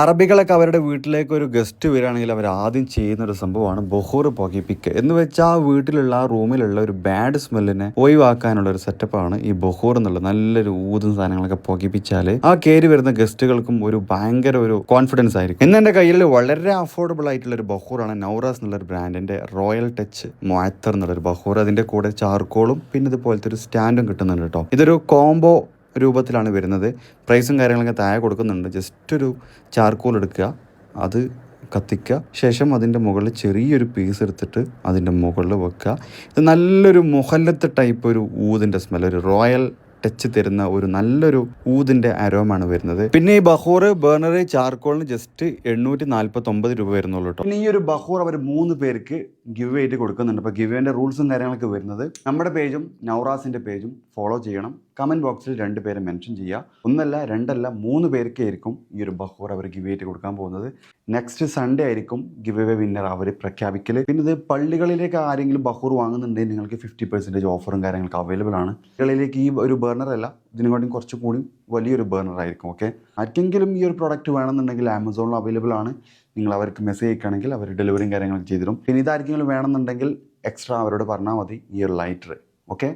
അറബികളൊക്കെ അവരുടെ വീട്ടിലേക്ക് ഒരു ഗസ്റ്റ് വരികയാണെങ്കിൽ അവർ ആദ്യം ചെയ്യുന്ന ഒരു സംഭവമാണ് ബൊഹൂർ പുകയിപ്പിക്കുക. എന്ന് വെച്ചാൽ ആ വീട്ടിലുള്ള ആ റൂമിലുള്ള ഒരു ബാഡ് സ്മെല്ലിനെ ഒഴിവാക്കാനുള്ള ഒരു സെറ്റപ്പാണ് ഈ ബൊഹൂർ എന്നുള്ളത്. നല്ലൊരു ഊതും സാധനങ്ങളൊക്കെ പുകയിപ്പിച്ചാൽ ആ കയറി വരുന്ന ഗസ്റ്റുകൾക്കും ഒരു ഭയങ്കര ഒരു കോൺഫിഡൻസ് ആയിരിക്കും. ഇന്ന് എൻ്റെ കയ്യിൽ വളരെ അഫോർഡബിൾ ആയിട്ടുള്ള ഒരു ബൊഹൂറാണ് നൗറാസ് എന്നുള്ളൊരു ബ്രാൻഡിന്റെ റോയൽ ടച്ച് മൊയത്തർ എന്നുള്ളൊരു ബൊഹൂർ. അതിന്റെ കൂടെ ചാർക്കോളും പിന്നെ ഇതുപോലത്തെ ഒരു സ്റ്റാൻഡും കിട്ടുന്നുണ്ട് കേട്ടോ. ഇതൊരു കോംബോ രൂപത്തിലാണ് വരുന്നത്. പ്രൈസും കാര്യങ്ങളൊക്കെ താഴെ കൊടുക്കുന്നുണ്ട്. ജസ്റ്റ് ഒരു ചാർക്കോൾ എടുക്കുക, അത് കത്തിക്കുക, ശേഷം അതിൻ്റെ മുകളിൽ ചെറിയൊരു പീസ് എടുത്തിട്ട് അതിൻ്റെ മുകളിൽ വെക്കുക. ഇത് നല്ലൊരു മുഹല്ലത്ത് ടൈപ്പ് ഒരു ഊതിൻ്റെ സ്മെൽ, ഒരു റോയൽ ടച്ച് തരുന്ന ഒരു നല്ലൊരു ഊതിൻ്റെ അരോമാണ് വരുന്നത്. പിന്നെ ഈ ബഹൂർ ബേർണർ ചാർക്കോളിന് ജസ്റ്റ് 849 രൂപ വരുന്നുള്ളൂ കേട്ടോ. പിന്നെ ഈ ഒരു ബഹൂർ അവർ 3 പേർക്ക് ഗിവ് ആയിട്ട് കൊടുക്കുന്നുണ്ട്. അപ്പോൾ ഗിവ് വേൻ്റെ റൂൾസും കാര്യങ്ങളൊക്കെ വരുന്നത് നമ്മുടെ പേജും നൗറാസിൻ്റെ പേജും ഫോളോ ചെയ്യണം. കമൻറ്റ് ബോക്സിൽ 2 പേരെ മെൻഷൻ ചെയ്യുക. 1 2 3 പേർക്കായിരിക്കും ഈ ഒരു ബഹൂർ അവർ ഗിവ് ആയിട്ട് കൊടുക്കാൻ പോകുന്നത്. നെക്സ്റ്റ് സൺഡേ ആയിരിക്കും ഗിവ് അവേ വിന്നർ അവർ പ്രഖ്യാപിക്കൽ. പിന്നെ ഇത് പള്ളികളിലേക്ക് ആരെങ്കിലും ബഹൂർ വാങ്ങുന്നുണ്ടെങ്കിൽ നിങ്ങൾക്ക് 50% ഓഫറും കാര്യങ്ങളൊക്കെ അവൈലബിൾ ആണ്. പള്ളികളിലേക്ക് ഈ ഒരു ബർണർ അല്ല, ഇതിനെക്കാട്ടും കുറച്ചും കൂടി വലിയൊരു ബർണർ ആയിരിക്കും. ഓക്കെ, ആർക്കെങ്കിലും ഈ ഒരു പ്രോഡക്റ്റ് വേണമെന്നുണ്ടെങ്കിൽ ആമസോണിൽ അവൈലബിൾ ആണ്. നിങ്ങൾ അവർക്ക് മെസ്സേജ് അയക്കുകയാണെങ്കിൽ അവർ ഡെലിവറിയും കാര്യങ്ങളൊക്കെ ചെയ്തിരും. പിന്നെ ഇതാർക്കെങ്കിലും വേണമെന്നുണ്ടെങ്കിൽ എക്സ്ട്രാ അവരോട് പറഞ്ഞാൽ മതി ഈ ഒരു ലൈറ്റർ. ഓക്കെ.